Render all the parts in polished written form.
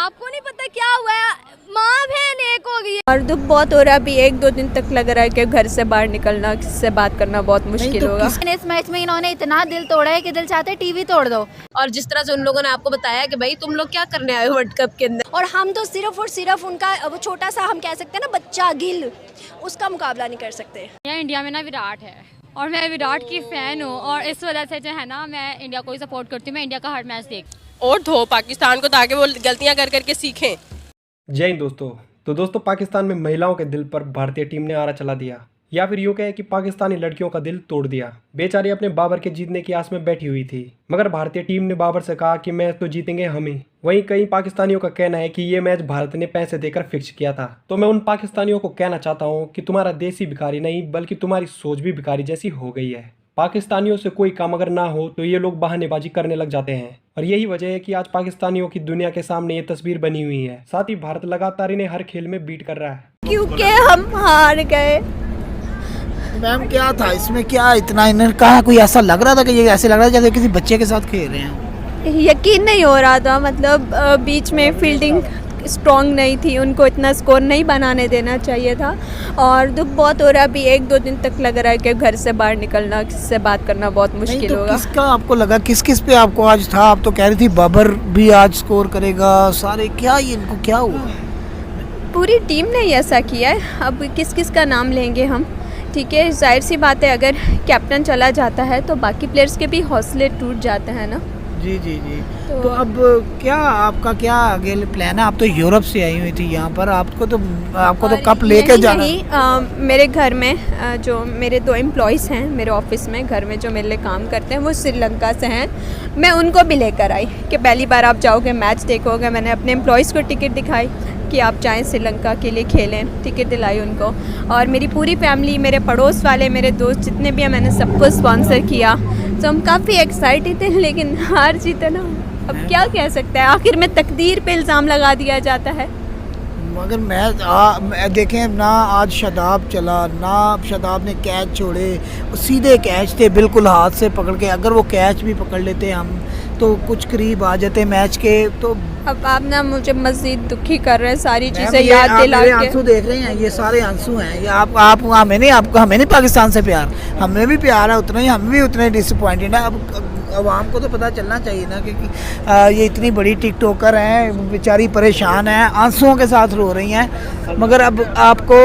आपको नहीं पता क्या हुआ है, माँ बहन एक हो गई है। और दुख बहुत हो रहा है, अभी 1-2 दिन तक लग रहा है कि घर से बाहर निकलना, किसी से बात करना बहुत मुश्किल होगा। इस मैच में इन्होंने इतना दिल तोड़ा है कि दिल चाहते है टीवी तोड़ दो। और जिस तरह से उन लोगों ने आपको बताया कि भाई तुम लोग क्या करने आए हो वर्ल्ड कप के अंदर, और हम तो सिर्फ और सिर्फ उनका वो छोटा सा हम कह सकते हैं ना बच्चा गिल, उसका मुकाबला नहीं कर सकते। इंडिया में ना विराट है और मैं विराट की फ़ैन हूँ और इस वजह से जो है ना मैं इंडिया को ही सपोर्ट करती हूँ। मैं इंडिया का हर मैच देखती हूँ। और धो पाकिस्तान को ताकि वो गलतियां कर करके सीखें। जय हिंद दोस्तों। तो दोस्तों, पाकिस्तान में महिलाओं के दिल पर भारतीय टीम ने आरा चला दिया, या फिर यूँ कहें कि पाकिस्तानी लड़कियों का दिल तोड़ दिया। बेचारी अपने बाबर के जीतने की आस में बैठी हुई थी, मगर भारतीय टीम ने बाबर से कहा कि मैच तो जीतेंगे हम ही। वहीं कई पाकिस्तानियों का कहना है कि ये मैच भारत ने पैसे देकर फिक्स किया था। तो मैं उन पाकिस्तानियों को कहना चाहता हूँ कि तुम्हारा देश ही भिखारी नहीं बल्कि तुम्हारी सोच भी भिखारी जैसी हो गई है। पाकिस्तानियों से कोई काम अगर ना हो तो ये लोग बहानेबाजी करने लग जाते हैं, और यही वजह है कि आज पाकिस्तानियों की दुनिया के सामने ये तस्वीर बनी हुई है। साथ ही भारत लगातार इन्हें हर खेल में बीट कर रहा है। क्योंकि हम हार गए। मैम क्या था इसमें, क्या इतना इन्हें कहा, कोई ऐसा लग रहा था कि ये ऐसे लग रहा था जैसे किसी बच्चे के साथ खेल रहे हैं? यकीन नहीं हो रहा था, मतलब बीच में फील्डिंग स्ट्रॉन्ग नहीं थी, उनको इतना स्कोर नहीं बनाने देना चाहिए था। और दुख बहुत हो रहा है, अभी 1-2 दिन तक लग रहा है कि घर से बाहर निकलना, किसी से बात करना बहुत मुश्किल तो होगा। किसका आपको लगा, किस किस पे आपको आज था? आप तो कह रही थी बाबर भी आज स्कोर करेगा, सारे क्या ये इनको क्या हुआ? पूरी टीम ने ही ऐसा किया है, अब किस किस का नाम लेंगे हम। ठीक है, जाहिर सी बात है, अगर कैप्टन चला जाता है तो बाकी प्लेयर्स के भी हौसले टूट जाते हैं ना। जी जी जी। तो अब क्या आपका क्या आगे प्लान है? आप तो यूरोप से आई हुई थी यहाँ पर, आपको तो कप लेके जाना। नहीं, मेरे घर में जो मेरे 2 एम्प्लॉयज़ हैं मेरे ऑफिस में, घर में जो मेरे लिए काम करते हैं, वो श्रीलंका से हैं। मैं उनको भी लेकर आई कि पहली बार आप जाओगे, मैच देखोगे। मैंने अपने एम्प्लॉयज़ को टिकट दिखाई कि आप जाएं श्रीलंका के लिए खेलें, टिकट दिलाई उनको। और मेरी पूरी फैमिली, मेरे पड़ोस वाले, मेरे दोस्त जितने भी हैं, मैंने सबको स्पॉन्सर किया। तो हम काफ़ी एक्साइटेड थे, लेकिन हार जीते ना, अब क्या कह सकते हैं। आखिर में तकदीर पे इल्ज़ाम लगा दिया जाता है। मगर देखें ना, आज शादाब चला ना, शादाब ने कैच छोड़े, सीधे कैच थे बिल्कुल हाथ से पकड़ के। अगर वो कैच भी पकड़ लेते हम तो कुछ करीब आ जाते मैच के। तो अब आप ना मुझे मज़ीद दुखी कर रहे हैं सारी चीज़ें याद दिला के। आंसू देख रहे हैं, ये सारे आंसू हैं। ये आप हमें नहीं पाकिस्तान से प्यार, हमें भी प्यार है उतना ही, हम भी उतने डिसअपॉइंटेड हैं। अब आवाम को तो पता चलना चाहिए ना, क्योंकि ये इतनी बड़ी टिकटॉकर हैं, बेचारी परेशान हैं, आंसुओं के साथ रो रही हैं। मगर अब आपको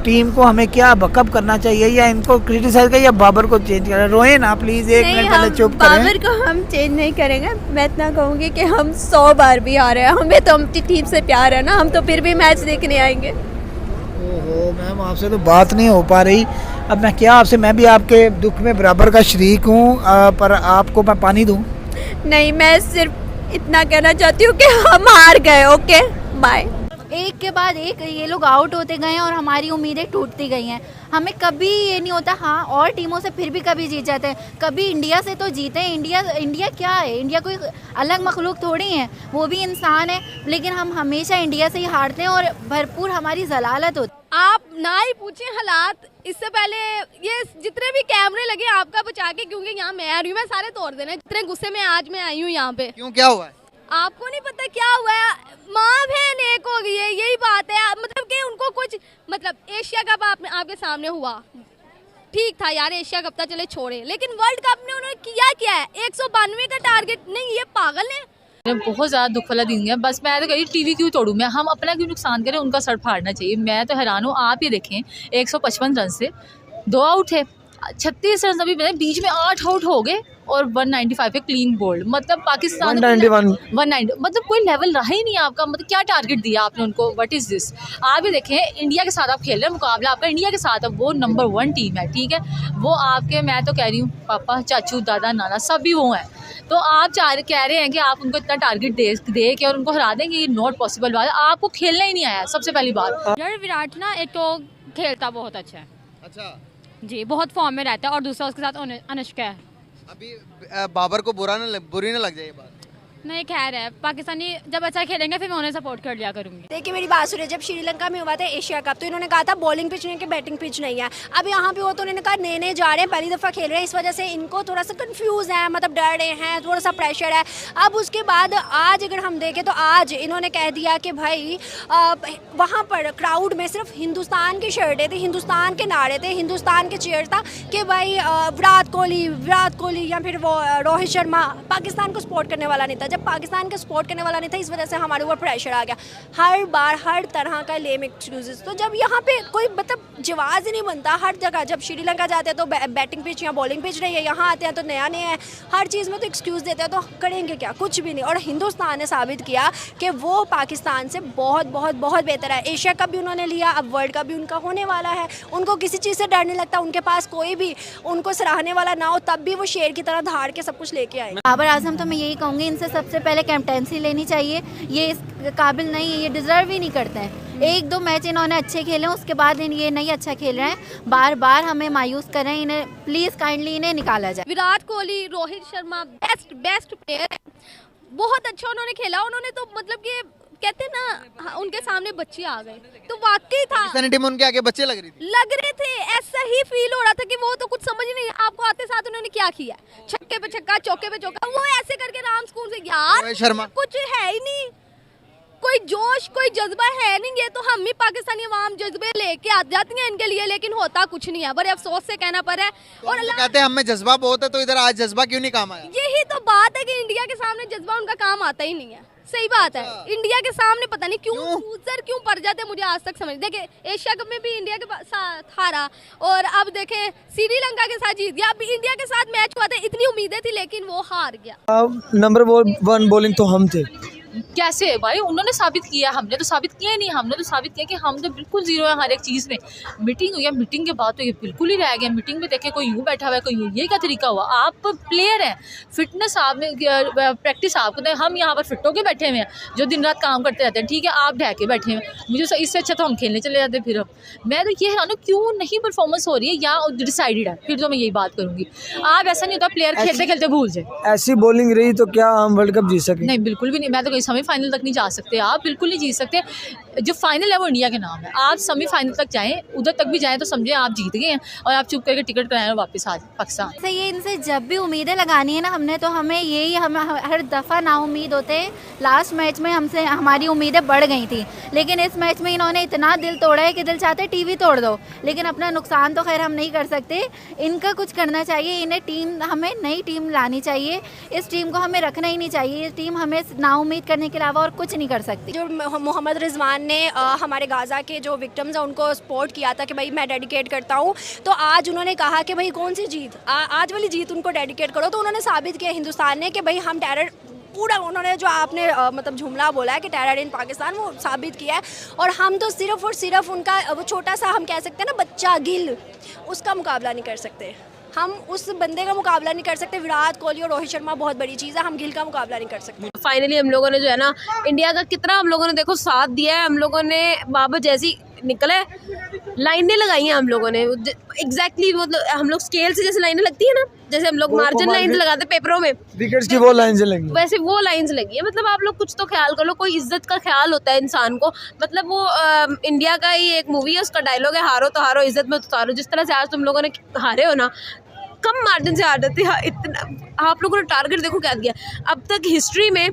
टीम को हमें क्या बकअप करना चाहिए, या इनको क्रिटिसाइज करें, या बाबर को चेंज करें? रोए ना प्लीज़, 1 मिनट पहले चुप करें। बाबर को हम चेंज नहीं करेंगे। मैं इतना कहूँगी कि हम 100 बार भी आ रहे हैं, हमें तो अपनी टीम से प्यार है ना, हम तो फिर भी मैच देखने आएंगे। ओहो मैम, आपसे तो बात नहीं हो पा रही। अब मैं क्या आपसे, मैं भी आपके दुख में बराबर का शरीक हूँ, पर आपको मैं पानी दूँ? नहीं, मैं सिर्फ इतना कहना चाहती हूँ कि हम हार गए। Okay bye. एक के बाद एक ये लोग आउट होते गए हैं और हमारी उम्मीदें टूटती गई हैं। हमें कभी ये नहीं होता, हाँ और टीमों से फिर भी कभी जीत जाते हैं, कभी इंडिया से तो जीते हैं। इंडिया क्या है, इंडिया कोई अलग मखलूक थोड़ी है, वो भी इंसान है। लेकिन हम हमेशा इंडिया से ही हारते हैं और भरपूर हमारी जलालत होती है। आप ना ही पूछें हालात, इससे पहले ये जितने भी कैमरे लगे आपका बचा के, क्योंकि यहाँ मैं आ रही हूँ, मैं सारे तोड़ देने। जितने गुस्से में आज मैं आई हूँ यहाँ पे। क्यों, क्या हुआ है? आपको नहीं पता क्या हुआ है, माँ बहन एक हो गई है, यही बात है। मतलब कि उनको कुछ, मतलब एशिया कप आपके सामने हुआ, ठीक था यार, एशिया कप था चले छोड़े, लेकिन वर्ल्ड कप में उन्होंने क्या है, 192 का टारगेट। नहीं, ये पागल है। बहुत ज़्यादा दुख वाला दिन है। बस मैं तो कही टीवी क्यों तोड़ूं मैं, हम अपना क्यों नुकसान करें, उनका सर फाड़ना चाहिए। मैं तो हैरान हूँ, आप ही देखें 155 रन से 2 आउट थे, 36 रन अभी बने, बीच में 8 आउट हो गए और 195 पे क्लीन बोल्ड। मतलब पाकिस्तान 190, मतलब कोई लेवल रहा ही नहीं आपका। मतलब क्या टारगेट दिया आपने उनको, व्हाट इज़ दिस? आप भी देखें, इंडिया के साथ आप खेल रहे हैं, मुकाबला आपका इंडिया के साथ है, वो नंबर 1 टीम है, ठीक है। वो आपके, मैं तो कह रही हूँ, पापा, चाचू, दादा, नाना सभी वो हैं। तो आप कह रहे हैं कि आप उनको इतना टारगेट दे के और उनको हरा देंगे, ये नॉट पॉसिबल बात है। आपको खेलना ही नहीं आया, सबसे पहली बात। यार विराट ना एक तो खेलता बहुत अच्छा है, अच्छा जी बहुत फॉर्म में रहता है, और दूसरा उसके साथ अनुष्का है। अभी बाबर को बुरी ना लग जाए ये बात? नहीं खैर है, पाकिस्तानी जब अच्छा खेलेंगे फिर मैं उन्हें सपोर्ट कर लिया करूंगी। देखिए मेरी बात सुनिए, जब श्रीलंका में हुआ था एशिया कप तो इन्होंने कहा था बॉलिंग पिच नहीं है कि बैटिंग पिच नहीं है। अब यहाँ पे वो तो उन्होंने कहा नए नए जा रहे हैं, पहली दफ़ा खेल रहे हैं, इस वजह से इनको थोड़ा सा कंफ्यूज है, मतलब डर रहे हैं, थोड़ा सा प्रेशर है। अब उसके बाद आज अगर हम देखें तो आज इन्होंने कह दिया कि भाई वहाँ पर क्राउड में सिर्फ हिंदुस्तान की शर्टें थी, हिंदुस्तान के नारे थे, हिंदुस्तान के चेयर था कि भाई विराट कोहली या फिर वो रोहित शर्मा, पाकिस्तान को सपोर्ट करने वाला नहीं था। जब पाकिस्तान को सपोर्ट करने वाला नहीं था, इस वजह से हमारे ऊपर प्रेशर आ गया हर बार, हर तरह का लेम एक्सक्यूजेस। तो जब यहाँ पे कोई मतलब जवाब ही नहीं बनता हर जगह, जब श्रीलंका जाते हैं तो बैटिंग पिच या बॉलिंग पिच नहीं है, यहाँ आते हैं तो नया है, हर चीज़ में तो एक्सक्यूज़ देते हैं, तो करेंगे क्या, कुछ भी नहीं। और हिंदुस्तान ने साबित किया कि वो पाकिस्तान से बहुत बहुत बहुत बेहतर है। एशिया कप भी उन्होंने लिया, अब वर्ल्ड कप भी उनका होने वाला है, उनको किसी चीज़ से डर नहीं लगता, उनके पास कोई भी उनको सराहने वाला ना हो तब भी वो शेर की तरह धाड़ के सब कुछ लेके आए। बाबर आजम तो मैं यही कहूँगी, इनसे सबसे पहले कैप्टेंसी लेनी चाहिए, ये इस काबिल नहीं है, ये डिजर्व ही नहीं करते हैं। एक दो मैच इन्होंने अच्छे खेले, उसके बाद ये नहीं अच्छा खेल रहे हैं, बार बार हमें मायूस कर रहे हैं, इन्हें प्लीज़ काइंडली इन्हें निकाला जाए। विराट कोहली, रोहित शर्मा बेस्ट प्लेयर है, बहुत अच्छा उन्होंने खेला। उन्होंने तो मतलब कि कहते हैं ना, उनके सामने बच्चे आ गए, तो वाकई था पाकिस्तानी टीम उनके आगे बच्चे लग रहे थे, ऐसा ही फील हो रहा था कि वो तो कुछ समझ ही नहीं। आपको आते साथ उन्होंने क्या किया, छक्के पे छक्का, चौके पे चौका, वो ऐसे करके राम स्कूल से, यार शर्मा कुछ है ही नहीं, कोई जोश कोई जज्बा है नहीं। ये तो हम ही पाकिस्तानी अवाम जज्बे लेके आ जाती हैं इनके लिए, लेकिन होता कुछ नहीं है, बड़े अफसोस से कहना पड़ रहा है। और कहते हैं हमें जज्बा बहुत है, तो इधर आज जज्बा क्यों नहीं काम आया? यही तो बात है कि इंडिया के सामने जज्बा उनका काम आता ही नहीं है। सही बात है, इंडिया के सामने पता नहीं क्यों लूजर क्यों पड़ जाते, मुझे आज तक समझ। देखे एशिया कप में भी इंडिया के साथ हारा, और अब देखे श्रीलंका के साथ जीत गया। अब इंडिया के साथ मैच हुआ था, इतनी उम्मीदें थी, लेकिन वो हार गया। नंबर 1 बॉलिंग तो हम थे। कैसे भाई, उन्होंने साबित किया, हमने तो साबित किया नहीं, हमने तो साबित किया कि हम तो बिल्कुल जीरो है हर एक चीज़ में। मीटिंग हुई है, मीटिंग के बाद तो ये बिल्कुल ही रह गया। मीटिंग में देखे कोई यूँ बैठा हुआ है, कोई यूँ, ये क्या तरीका हुआ? आप प्लेयर हैं, फिटनेस आप में, प्रैक्टिस आप करते हैं, हम यहाँ पर फिट होकर बैठे हुए हैं जो दिन रात काम करते रहते हैं, ठीक है, आप ढह के बैठे हैं। मुझे इससे अच्छा तो हम खेलने चले जाते। फिर मैं तो ये हैरान हूँ क्यों नहीं परफॉर्मेंस हो रही है, या डिसाइडेड है, फिर तो मैं यही बात करूँगी। आप ऐसा नहीं होता प्लेयर खेलते खेलते भूल जाए। ऐसी बॉलिंग रही तो क्या हम वर्ल्ड कप जीत सकें? नहीं, बिल्कुल भी नहीं। मैं तो कहीं सेमीफाइनल तक नहीं जा सकते, आप बिल्कुल नहीं जीत सकते। जो फाइनल है वो इंडिया के नाम है, आप सेमीफाइनल तक जाएं, उधर तक भी जाएं तो समझे आप जीत गए हैं, और आप चुप करके टिकट कराएं और वापस आ जाए पाकिस्तान। सही है, इनसे जब भी उम्मीदें लगानी है ना हमने, तो हमें यही, हम हर दफ़ा नाउम्मीद होते हैं। लास्ट मैच में हमसे हमारी उम्मीदें बढ़ गई थी, लेकिन इस मैच में इन्होंने इतना दिल तोड़ा है कि दिल चाहते टीवी तोड़ दो, लेकिन अपना नुकसान तो खैर हम नहीं कर सकते। इनका कुछ करना चाहिए, इन्हें टीम, हमें नई टीम लानी चाहिए, इस टीम को हमें रखना ही नहीं चाहिए। ये टीम हमें नाउम्मीद करने के अलावा और कुछ नहीं कर सकती। जो मोहम्मद रिजवान ने हमारे गाज़ा के जो विक्टिम्स हैं उनको सपोर्ट किया था कि भाई मैं डेडिकेट करता हूँ, तो आज उन्होंने कहा कि भाई कौन सी जीत, आज वाली जीत उनको डेडिकेट करो। तो उन्होंने साबित किया हिंदुस्तान ने कि भाई हम टेरर, पूरा उन्होंने जो आपने मतलब जुमला बोला है कि टेरर इन पाकिस्तान, वो साबित किया है। और हम तो सिर्फ और सिर्फ उनका वो छोटा सा, हम कह सकते हैं ना बच्चा गिल, उसका मुकाबला नहीं कर सकते। हम उस बंदे का मुकाबला नहीं कर सकते। विराट कोहली और रोहित शर्मा बहुत बड़ी चीज़ है, हम गिल का मुकाबला नहीं कर सकते। फाइनली हम लोगों ने जो है ना, इंडिया का कितना हम लोगों ने देखो साथ दिया है। हम लोगों ने बाबर जैसी निकले, लाइनें लगाई हैं हम लोगों ने एग्जैक्टली, मतलब हम लोग स्केल से जैसे लाइनें लगती है ना, जैसे हम लोग मार्जिन लाइन लगाते पेपरों में, विकेट्स की वो लाइन्स लगी, वैसे वो लाइंस लगी है। मतलब आप लोग कुछ तो ख्याल कर लो, कोई इज्जत का ख्याल होता है इंसान को। मतलब वो इंडिया का ही एक मूवी है, उसका डायलॉग है, हारो तो हारो इज्जत में उतारो। जिस तरह से आज तुम लोगों ने हारे हो ना, कम मार्जिन से हार जाते हैं, इतना आप लोगों ने टारगेट देखो क्या दिया। अब तक हिस्ट्री में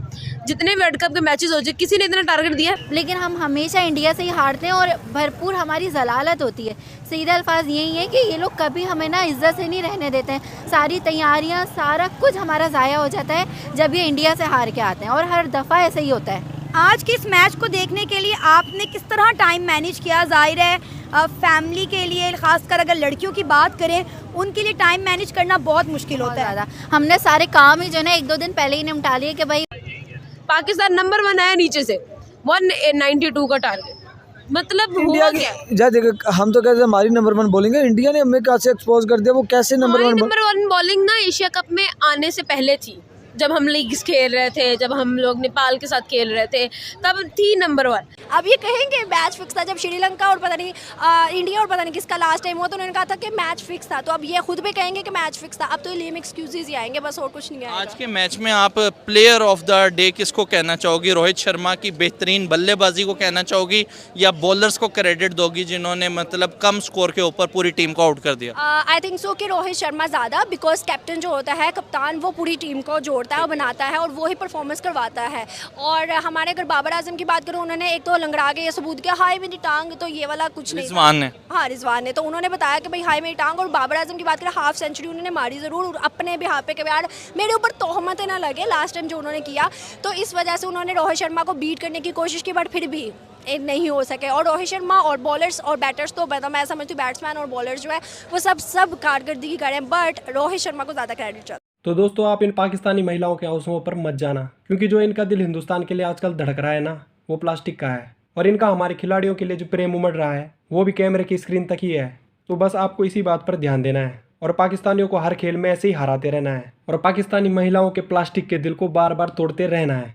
जितने वर्ल्ड कप के मैचेस हो जाए, किसी ने इतना टारगेट दिया है? लेकिन हम हमेशा इंडिया से ही हारते हैं, और भरपूर हमारी जलालत होती है। सीधा अल्फाज यही है कि ये लोग कभी हमें ना इज्जत से नहीं रहने देते हैं। सारी तैयारियां, सारा कुछ हमारा ज़ाया हो जाता है जब ये इंडिया से हार के आते हैं, और हर दफ़ा ऐसे ही होता है। आज के इस मैच को देखने के लिए आपने किस तरह टाइम मैनेज किया? जाहिर है फैमिली के लिए, खासकर अगर लड़कियों की बात करें, उनके लिए टाइम मैनेज करना बहुत मुश्किल होता है। हमने सारे काम ही जो है ना 1-2 दिन पहले ही निपटा लिए कि भाई पाकिस्तान नंबर 1 आया नीचे से, 192 का टारगेट। मतलब हुआ क्या? जा देखो, हम तो कहते हैं हमारी नंबर 1 बॉलिंग है, इंडिया ने हमें कैसे एक्सपोज कर दिया। वो कैसे नंबर 1 बॉलिंग ना एशिया कप में आने से पहले थी, जब हम लीग्स खेल रहे थे, जब हम लोग नेपाल के साथ खेल रहे थे, तब थी नंबर 1। अब ये कहेंगे मैच फिक्स था जब श्रीलंका और पता नहीं इंडिया और पता नहीं किसका लास्ट टाइम हुआ तो उन्होंने कहा था कि मैच फिक्स था, तो अब ये खुद भी कहेंगे कि मैच फिक्स था। अब तो ये लेम एक्सक्यूजेज ही आएंगे बस, और कुछ नहीं आएगा। आज के मैच में आप प्लेयर ऑफ द डे किसको कहना चाहोगी? रोहित शर्मा की बेहतरीन बल्लेबाजी को कहना चाहोगी या बॉलर्स को क्रेडिट दोगी जिन्होंने मतलब कम स्कोर के ऊपर पूरी टीम को आउट कर दिया? आई थिंक सो कि रोहित शर्मा ज़्यादा, बिकॉज कैप्टन जो होता है, कप्तान, वो पूरी टीम को जोड़ता है और बनाता है और वो ही परफॉर्मेंस करवाता है। और हमारे अगर बाबर आजम की बात करूँ, उन्होंने एक तो लंगड़ा के ये सबूत किया हाय मेरी टांग, तो ये वाला कुछ नहीं। रिजवान ने, हाँ रिजवान ने, तो उन्होंने बताया कि भाई हाय मेरी टांग। और बाबर आजम की बात करें, हाफ सेंचुरी उन्होंने मारी ज़रूर अपने बिहार पे, कि यार मेरे ऊपर तोहमत ना लगे लास्ट टाइम जो उन्होंने किया, तो इस वजह से उन्होंने रोहित शर्मा को बीट करने की कोशिश की, बट फिर भी नहीं हो सके। और रोहित शर्मा और बॉलर्स और बैटर्स तो मैं समझती हूँ बैट्समैन और बॉलर जो है वो सब कारकर्दगी करें, बट रोहित शर्मा को ज़्यादा क्रेडिट चाहिए। तो दोस्तों आप इन पाकिस्तानी महिलाओं के आंसुओं पर मत जाना, क्योंकि जो इनका दिल हिंदुस्तान के लिए आजकल धड़क रहा है ना, वो प्लास्टिक का है। और इनका हमारे खिलाड़ियों के लिए जो प्रेम उमड़ रहा है वो भी कैमरे की स्क्रीन तक ही है। तो बस आपको इसी बात पर ध्यान देना है और पाकिस्तानियों को हर खेल में ऐसे ही हराते रहना है और पाकिस्तानी महिलाओं के प्लास्टिक के दिल को बार बार तोड़ते रहना है।